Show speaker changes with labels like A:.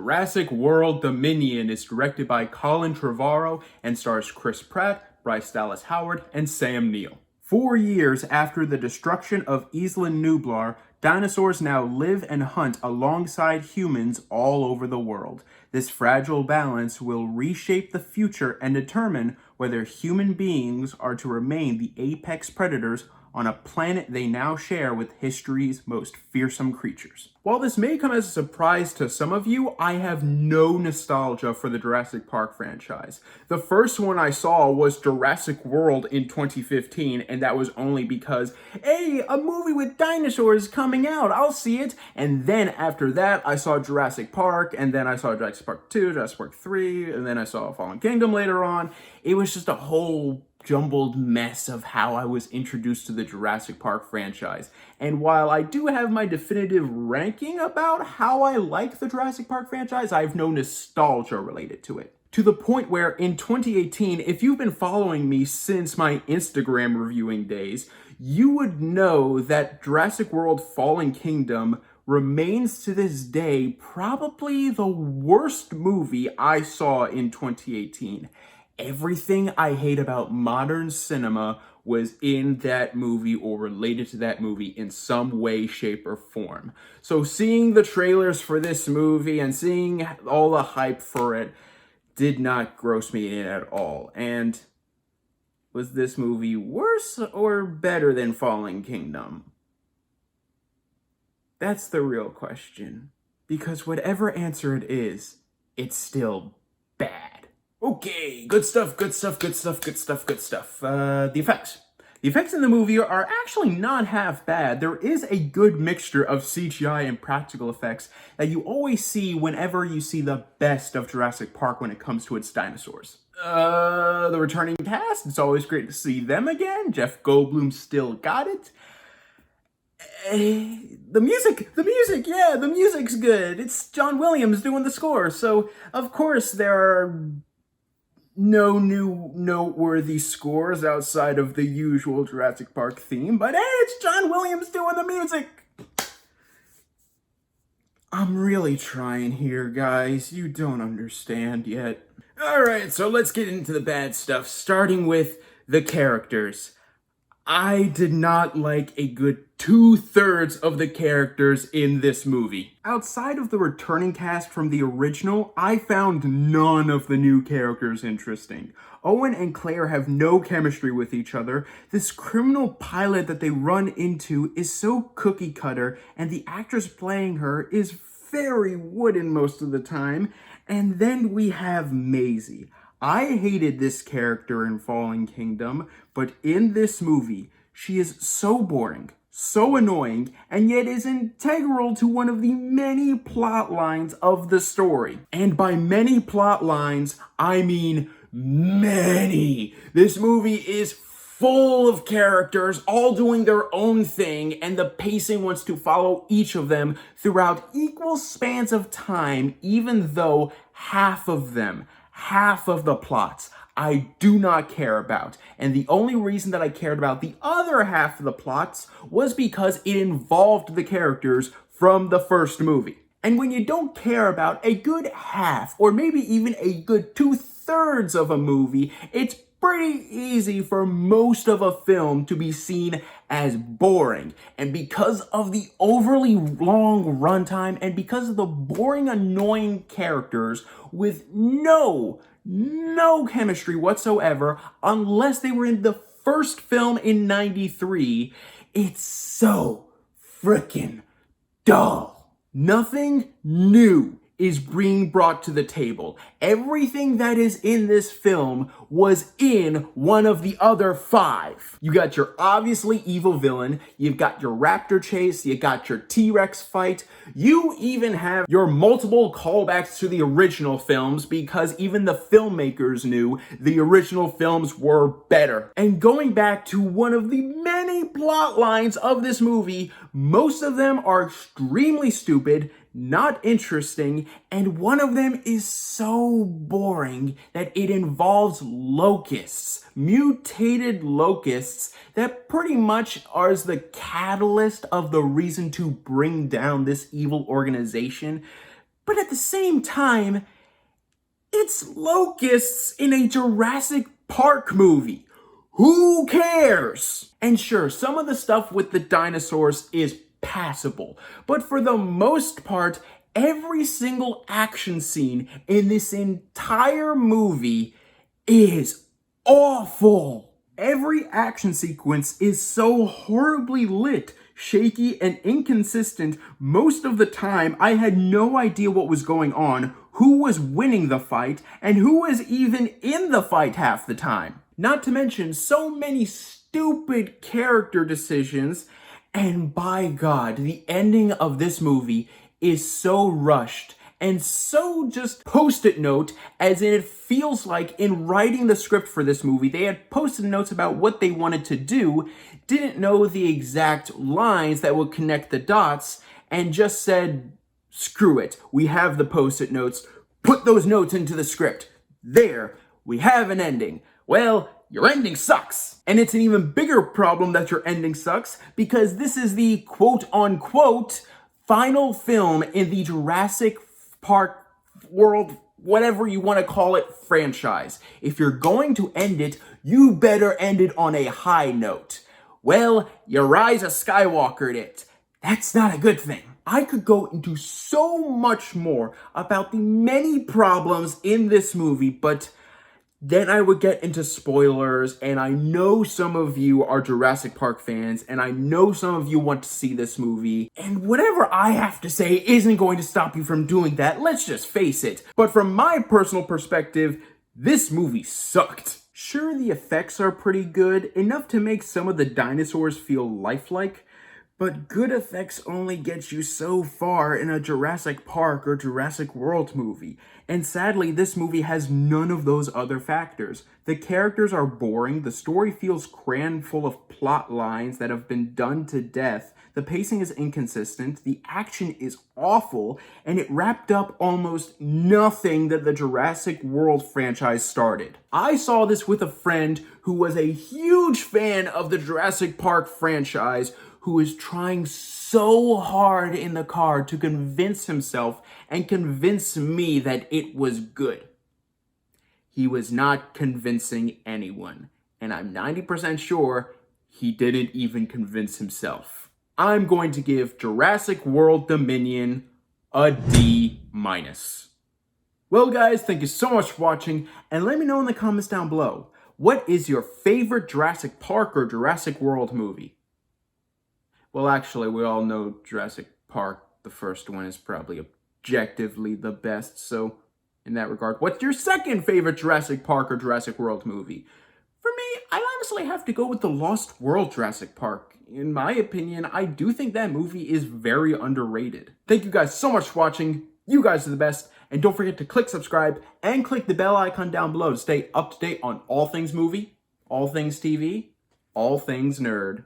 A: Jurassic World Dominion is directed by Colin Trevorrow and stars Chris Pratt, Bryce Dallas Howard, and Sam Neill. 4 years after the destruction of Isla Nublar, dinosaurs now live and hunt alongside humans all over the world. This fragile balance will reshape the future and determine whether human beings are to remain the apex predators on a planet they now share with history's most fearsome creatures. While this may come as a surprise to some of you, I have no nostalgia for the Jurassic Park franchise. The first one I saw was Jurassic World in 2015, and that was only because, hey, a movie with dinosaurs coming out, I'll see it. And then after that, I saw Jurassic Park, and then I saw Jurassic Park 2, Jurassic Park 3, and then I saw Fallen Kingdom later on. It was just a whole jumbled mess of how I was introduced to the Jurassic Park franchise. And while I do have my definitive ranking about how I like the Jurassic Park franchise, I have no nostalgia related to it. To the point where in 2018, if you've been following me since my Instagram reviewing days, you would know that Jurassic World Fallen Kingdom remains to this day probably the worst movie I saw in 2018. Everything I hate about modern cinema was in that movie or related to that movie in some way, shape, or form. So seeing the trailers for this movie and seeing all the hype for it did not gross me in at all. And was this movie worse or better than Fallen Kingdom? That's the real question. Because whatever answer it is, it's still bad. Okay, good stuff. The effects. The effects in the movie are actually not half bad. There is a good mixture of CGI and practical effects that you always see whenever you see the best of Jurassic Park when it comes to its dinosaurs. The returning cast, it's always great to see them again. Jeff Goldblum still got it. The music's good. It's John Williams doing the score, so of course there are no new noteworthy scores outside of the usual Jurassic Park theme, but hey, it's John Williams doing the music! I'm really trying here, guys. You don't understand yet. Alright, so let's get into the bad stuff, starting with the characters. I did not like a good 2/3 of the characters in this movie. Outside of the returning cast from the original, I found none of the new characters interesting. Owen and Claire have no chemistry with each other. This criminal pilot that they run into is so cookie cutter, and the actress playing her is very wooden most of the time. And then we have Maisie. I hated this character in Fallen Kingdom, but in this movie, she is so boring, so annoying, and yet is integral to one of the many plot lines of the story. And by many plot lines, I mean many. This movie is full of characters all doing their own thing, and the pacing wants to follow each of them throughout equal spans of time, even though half of the plots I do not care about. And the only reason that I cared about the other half of the plots was because it involved the characters from the first movie. And when you don't care about a good half, or maybe even a good 2/3 of a movie, it's pretty easy for most of a film to be seen as boring. And because of the overly long runtime, and because of the boring, annoying characters with no chemistry whatsoever, unless they were in the first film in '93, it's so freaking dull. Nothing new is being brought to the table. Everything that is in this film was in one of the other 5. You got your obviously evil villain, you've got your raptor chase, you got your T-Rex fight, you even have your multiple callbacks to the original films because even the filmmakers knew the original films were better. And going back to one of the many plot lines of this movie, most of them are extremely stupid, not interesting, and one of them is so boring that it involves locusts, mutated locusts that pretty much are the catalyst of the reason to bring down this evil organization. But at the same time, it's locusts in a Jurassic Park movie. Who cares? And sure, some of the stuff with the dinosaurs is passable, but for the most part, every single action scene in this entire movie is awful. Every action sequence is so horribly lit, shaky, and inconsistent. Most of the time, I had no idea what was going on, who was winning the fight, and who was even in the fight half the time. Not to mention so many stupid character decisions, and by God, the ending of this movie is so rushed and so just post-it note, as in it feels like in writing the script for this movie, they had post-it notes about what they wanted to do, didn't know the exact lines that would connect the dots, and just said, screw it, we have the post-it notes, put those notes into the script. There, we have an ending. Well, your ending sucks. And it's an even bigger problem that your ending sucks, because this is the quote-unquote final film in the Jurassic Park World, whatever you want to call it, franchise. If you're going to end it, you better end it on a high note. Well, you Rise of Skywalker'd it. That's not a good thing. I could go into so much more about the many problems in this movie, but then I would get into spoilers, and I know some of you are Jurassic Park fans, and I know some of you want to see this movie, and whatever I have to say isn't going to stop you from doing that, let's just face it. But from my personal perspective, this movie sucked. Sure, the effects are pretty good, enough to make some of the dinosaurs feel lifelike, but good effects only get you so far in a Jurassic Park or Jurassic World movie. And sadly, this movie has none of those other factors. The characters are boring, the story feels crammed full of plot lines that have been done to death, the pacing is inconsistent, the action is awful, and it wrapped up almost nothing that the Jurassic World franchise started. I saw this with a friend who was a huge fan of the Jurassic Park franchise, who is trying so hard in the car to convince himself and convince me that it was good. He was not convincing anyone, and I'm 90% sure he didn't even convince himself. I'm going to give Jurassic World Dominion a D-. Well guys, thank you so much for watching, and let me know in the comments down below, what is your favorite Jurassic Park or Jurassic World movie? Well, actually, we all know Jurassic Park, the first one, is probably objectively the best, so in that regard, what's your second favorite Jurassic Park or Jurassic World movie? For me, I honestly have to go with the Lost World Jurassic Park. In my opinion, I do think that movie is very underrated. Thank you guys so much for watching. You guys are the best, and don't forget to click subscribe and click the bell icon down below to stay up to date on all things movie, all things TV, all things nerd.